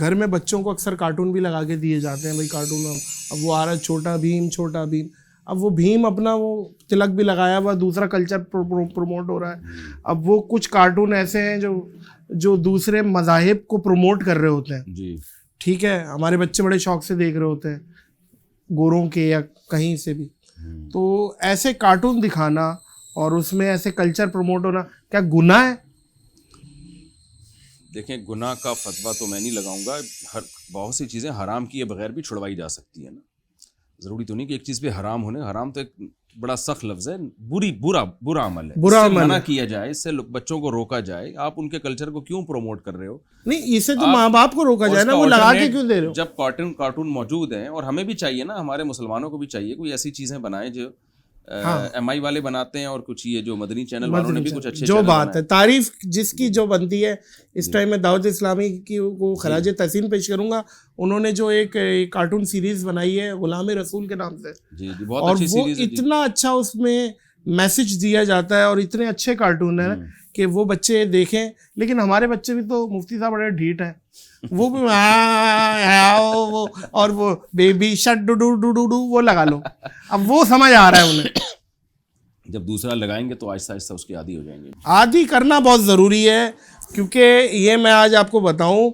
گھر میں بچوں کو اکثر کارٹون بھی لگا کے دیے جاتے ہیں، بھائی کارٹون اب وہ آ رہا ہے چھوٹا بھیم، اب وہ بھیم اپنا وہ تلک بھی لگایا ہوا، دوسرا کلچر پروموٹ ہو رہا ہے. اب وہ کچھ کارٹون ایسے ہیں جو دوسرے مذاہب کو پروموٹ کر رہے ہوتے ہیں جی ٹھیک ہے، ہمارے بچے بڑے شوق سے دیکھ رہے ہوتے ہیں گوروں کے یا کہیں سے بھی. تو ایسے کارٹون دکھانا اور اس میں ایسے کلچر پروموٹ ہونا کیا گناہ ہے؟ دیکھیں گناہ کا فتویٰ تو میں نہیں لگاؤں گا. بہت سی چیزیں حرام کیے بغیر بھی چھڑوائی جا سکتی ہیں نا. ضروری تو نہیں کہ ایک چیز پہ حرام ہونے. حرام تو ایک بڑا سخت لفظ ہے، برا عمل ہے. برا اس سے عمل منع ہے. کیا جائے، اس سے بچوں کو روکا جائے. آپ ان کے کلچر کو کیوں پروموٹ کر رہے ہو؟ نہیں، اسے تو ماں باپ کو روکا جائے نا، وہ لگا کے کیوں دے رہے ہو؟ جب کارٹون موجود ہیں، اور ہمیں بھی چاہیے نا، ہمارے مسلمانوں کو بھی چاہیے کوئی ایسی چیزیں بنائیں جو ایم آئی والے بناتے ہیں، اور کچھ یہ جو مدنی چینل والوں نے بھی کچھ اچھے جو بات ہے تعریف جس کی جو بنتی ہے. اس ٹائم میں دعوت اسلامی کی کو خراج تحسین پیش کروں گا. انہوں نے جو ایک کارٹون سیریز بنائی ہے غلام رسول کے نام سے، اور وہ اتنا اچھا اس میں میسج دیا جاتا ہے، اور اتنے اچھے کارٹون ہیں کہ وہ بچے دیکھیں. لیکن ہمارے بچے بھی تو مفتی صاحب بڑے ڈھیٹ ہیں، وہ بھی اور وہ بیبی شٹ ڈو وہ لگا لو. اب وہ سمجھ آ رہا ہے انہیں. جب دوسرا لگائیں گے تو آہستہ آہستہ اس کے عادی ہو جائیں گے. عادی کرنا بہت ضروری ہے، کیونکہ یہ میں آج آپ کو بتاؤں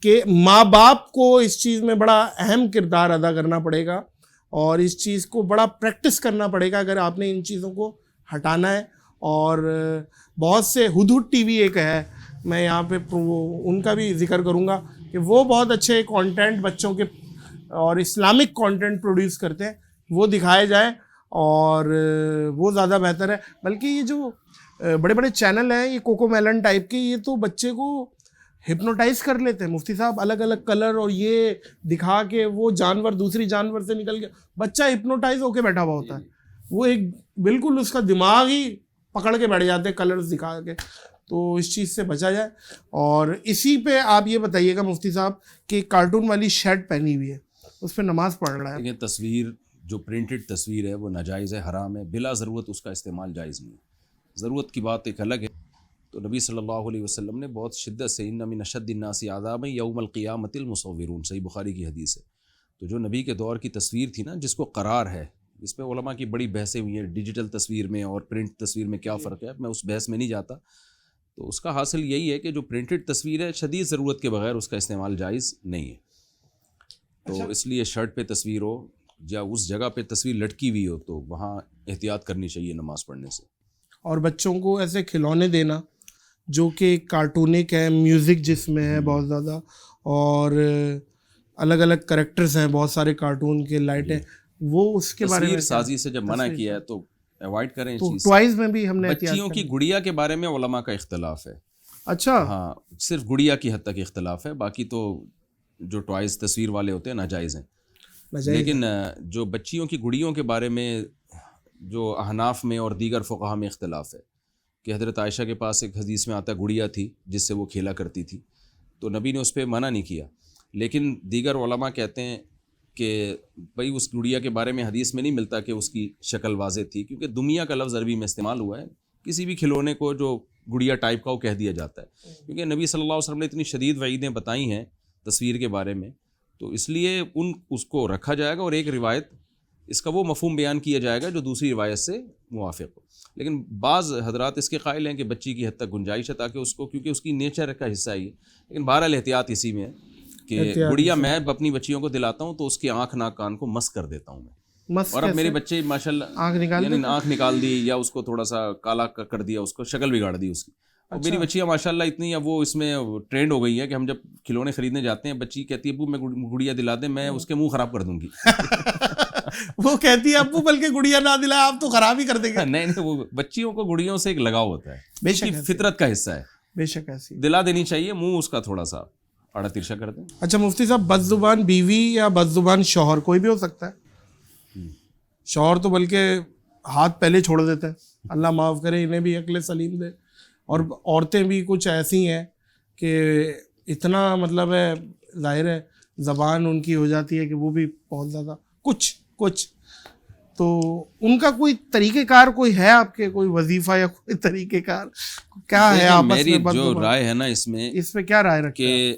کہ ماں باپ کو اس چیز میں بڑا اہم کردار ادا کرنا پڑے گا، اور اس چیز کو بڑا پریکٹس کرنا پڑے گا اگر آپ نے ان چیزوں کو ہٹانا ہے. اور بہت سے ہدہد ٹی وی ایک ہے، میں یہاں پہ ان کا بھی ذکر کروں گا کہ وہ بہت اچھے کانٹینٹ بچوں کے اور اسلامک کانٹینٹ پروڈیوس کرتے ہیں، وہ دکھائے جائیں اور وہ زیادہ بہتر ہے. بلکہ یہ جو بڑے بڑے چینل ہیں یہ کوکو میلن ٹائپ کے، یہ تو بچے کو ہپنوٹائز کر لیتے ہیں مفتی صاحب. الگ الگ کلر اور یہ دکھا کے وہ جانور دوسری جانور سے نکل کے بچہ ہپنوٹائز ہو کے بیٹھا ہوا ہوتا ہے. وہ ایک بالکل اس کا دماغ ہی پکڑ کے بیٹھ جاتے ہیں کلرز دکھا کے. تو اس چیز سے بچا جائے. اور اسی پہ آپ یہ بتائیے گا مفتی صاحب کہ کارٹون والی شرٹ پہنی ہوئی ہے، اس پہ نماز پڑھ رہا ہے. تصویر جو پرنٹڈ تصویر ہے وہ ناجائز ہے، حرام ہے. بلا ضرورت اس کا استعمال جائز نہیں ہے. ضرورت کی بات ایک الگ ہے. تو نبی صلی اللہ علیہ وسلم نے بہت شدت سے ان من اشد الناس عذابا یوم القیامۃ المصورون، صحیح بخاری کی حدیث ہے. تو جو نبی کے دور کی تصویر تھی نا، جس کو قرار ہے، اس پہ علماء کی بڑی بحثیں ہوئی ہیں، ڈیجیٹل تصویر میں اور پرنٹ تصویر میں کیا فرق ہے. میں اس بحث میں نہیں جاتا. تو اس کا حاصل یہی ہے کہ جو پرنٹڈ تصویر ہے شدید ضرورت کے بغیر اس کا استعمال جائز نہیں ہے. تو اس لیے شرٹ پہ تصویر ہو یا اس جگہ پہ تصویر لٹکی ہوئی ہو تو وہاں احتیاط کرنی چاہیے نماز پڑھنے سے. اور بچوں کو ایسے کھلونے دینا جو کہ کارٹونک ہے، میوزک جس میں ہے بہت زیادہ، اور الگ الگ کریکٹرز ہیں بہت سارے کارٹون کے، لائٹیں، وہ اس کے بارے میں تصویر سازی سے جب منع کیا ہے تو اوائڈ کریں. تو ٹوائز میں بھی ہم نے بچیوں کی گڑیا کے بارے میں علماء کا اختلاف ہے. اچھا ہاں، صرف گڑیا کی حد تک اختلاف ہے، باقی تو جو ٹوائز تصویر والے ہوتے ہیں ناجائز ہیں. لیکن جو بچیوں کی گڑیوں کے بارے میں جو احناف میں اور دیگر فقہا میں اختلاف ہے کہ حضرت عائشہ کے پاس ایک حدیث میں آتا گڑیا تھی جس سے وہ کھیلا کرتی تھی، تو نبی نے اس پہ منع نہیں کیا. لیکن دیگر علماء کہتے ہیں کہ بھائی اس گڑیا کے بارے میں حدیث میں نہیں ملتا کہ اس کی شکل واضح تھی، کیونکہ دنیا کا لفظ عربی میں استعمال ہوا ہے. کسی بھی کھلونے کو جو گڑیا ٹائپ کا وہ کہہ دیا جاتا ہے، کیونکہ نبی صلی اللہ علیہ وسلم نے اتنی شدید وعیدیں بتائی ہیں تصویر کے بارے میں، تو اس لیے اس کو رکھا جائے گا، اور ایک روایت اس کا وہ مفہوم بیان کیا جائے گا جو دوسری روایت سے موافق ہو. لیکن بعض حضرات اس کے قائل ہیں کہ بچی کی حد تک گنجائش ہے تاکہ اس کو، کیونکہ اس کی نیچر کا حصہ ہی ہے. لیکن بہرحال احتیاط اسی میں ہے کہ گڑیا میں اپنی بچیوں کو دلاتا ہوں تو اس کی آنکھ ناک کان کو مس کر دیتا ہوں میں. اور اب میرے بچے ماشاءاللہ یعنی آنکھ نکال دی یا اس کو تھوڑا سا کالا کر دیا، اس کو شکل بگاڑ دی اس کی. اور میری بچیاں ماشاءاللہ اتنی اب وہ اس میں ٹرینڈ ہو گئی ہے کہ ہم جب کھلونے خریدنے جاتے ہیں بچی کہتی ہے ابو میں گڑیا دلا دیں، میں اس کے منہ خراب کر دوں گی. وہ کہتی ہے ابو بلکہ گڑیا نہ دلا آپ تو خراب ہی کر دیں گے. نہیں وہ بچیوں کو گڑیوں سے ایک لگاؤ ہوتا ہے، بے شک فطرت کا حصہ ہے، بے شک ایسی دلا دینی چاہیے، منہ اس کا تھوڑا سا آڑا ترشا کر دیں. اچھا مفتی صاحب، بد زبان بیوی یا بد زبان شوہر کوئی بھی ہو سکتا ہے؟ شوہر تو بلکہ ہاتھ پہلے چھوڑ دیتے ہیں، اللہ معاف کرے، انہیں بھی عقل سلیم دے. اور عورتیں بھی کچھ ایسی ہیں کہ اتنا مطلب ہے، ظاہر ہے زبان ان کی ہو جاتی ہے کہ وہ بھی بہت زیادہ کچھ. تو ان کا کوئی طریقہ کار کوئی ہے آپ کے, کوئی وظیفہ یا کوئی طریقہ کار کیا ہے آپس میں؟ میری جو رائے ہے نا اس میں کیا رائے رکھتے کہ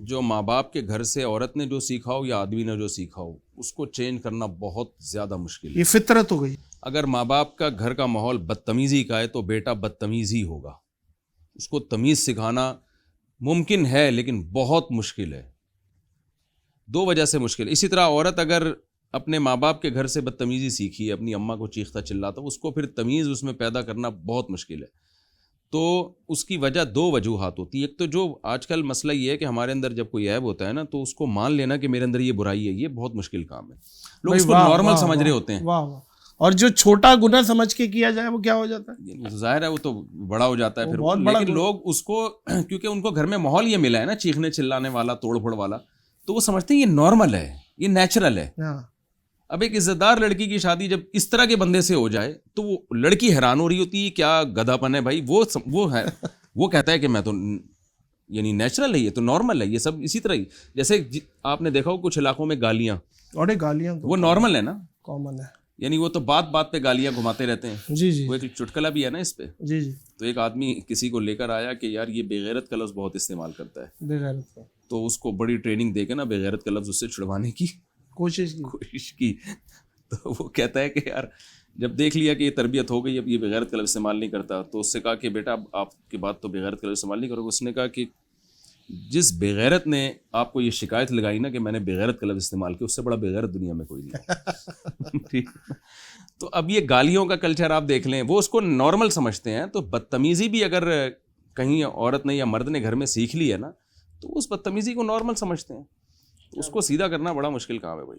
جو ماں باپ کے گھر سے عورت نے جو سیکھا ہو یا آدمی نے جو سیکھا ہو اس کو چینج کرنا بہت زیادہ مشکل ہے. یہ فطرت ہو گئی. اگر ماں باپ کا گھر کا ماحول بدتمیزی کا ہے تو بیٹا بدتمیز ہی ہوگا. اس کو تمیز سکھانا ممکن ہے لیکن بہت مشکل ہے, 2 وجہ سے مشکل ہے. اسی طرح عورت اگر اپنے ماں باپ کے گھر سے بدتمیزی سیکھی, اپنی اماں کو چیختا چلاتا, اس کو پھر تمیز اس میں پیدا کرنا بہت مشکل ہے. تو اس کی وجہ 2 وجوہات ہوتی ہیں. ایک تو جو آج کل مسئلہ یہ ہے کہ ہمارے اندر جب کوئی عیب ہوتا ہے نا تو اس کو مان لینا کہ میرے اندر یہ برائی ہے, یہ بہت مشکل کام ہے. لوگ اس کو نارمل سمجھ رہے ہوتے ہیں. اور جو چھوٹا گناہ سمجھ کے کیا جائے وہ کیا ہو جاتا ہے؟ ظاہر ہے وہ تو بڑا ہو جاتا ہے پھر. لیکن لوگ اس کو, کیونکہ ان کو گھر میں ماحول یہ ملا ہے نا چیخنے چلانے والا, توڑ پھوڑ والا, تو وہ سمجھتے ہیں یہ نارمل ہے, یہ نیچرل ہے. اب ایک عزت دار لڑکی کی شادی جب اس طرح کے بندے سے ہو جائے تو وہ لڑکی حیران ہو رہی ہوتی ہے, کیا گدھا پن ہے بھائی. وہ ہے, وہ کہتا ہے کہ میں تو یعنی نیچرل ہے, یہ تو نارمل ہے, یہ سب اسی طرح ہی. جیسے آپ نے دیکھا ہو کچھ علاقوں میں گالیاں, اور گالیاں وہ نارمل ہے نا, کامن ہے. یعنی وہ تو بات بات پہ گالیاں گھماتے رہتے ہیں. جی جی. وہ ایک چٹکلا بھی ہے نا اس پہ. جی جی. تو ایک آدمی کسی کو لے کر آیا کہ یار یہ بے غیرت کا لفظ بہت استعمال کرتا ہے, بے غیرت کا. تو اس کو بڑی ٹریننگ دے کے نا بے غیرت کا لفظ اس سے چھڑوانے کی کوشش کی. تو وہ کہتا ہے کہ یار جب دیکھ لیا کہ یہ تربیت ہو گئی, اب یہ بغیرت کا لفظ استعمال نہیں کرتا, تو اس سے کہا کہ بیٹا آپ کے بعد تو بغیرت کا لفظ استعمال نہیں کرو گے. اس نے کہا کہ جس بغیرت نے آپ کو یہ شکایت لگائی نا کہ میں نے بغیرت کا لفظ استعمال کیا, اس سے بڑا بغیرت دنیا میں کوئی نہیں. تو اب یہ گالیوں کا کلچر آپ دیکھ لیں, وہ اس کو نارمل سمجھتے ہیں. تو بدتمیزی بھی اگر کہیں عورت نے یا مرد نے گھر میں سیکھ لی ہے نا تو اس بدتمیزی کو نارمل سمجھتے ہیں. اس کو سیدھا کرنا بڑا مشکل کام ہے بھائی.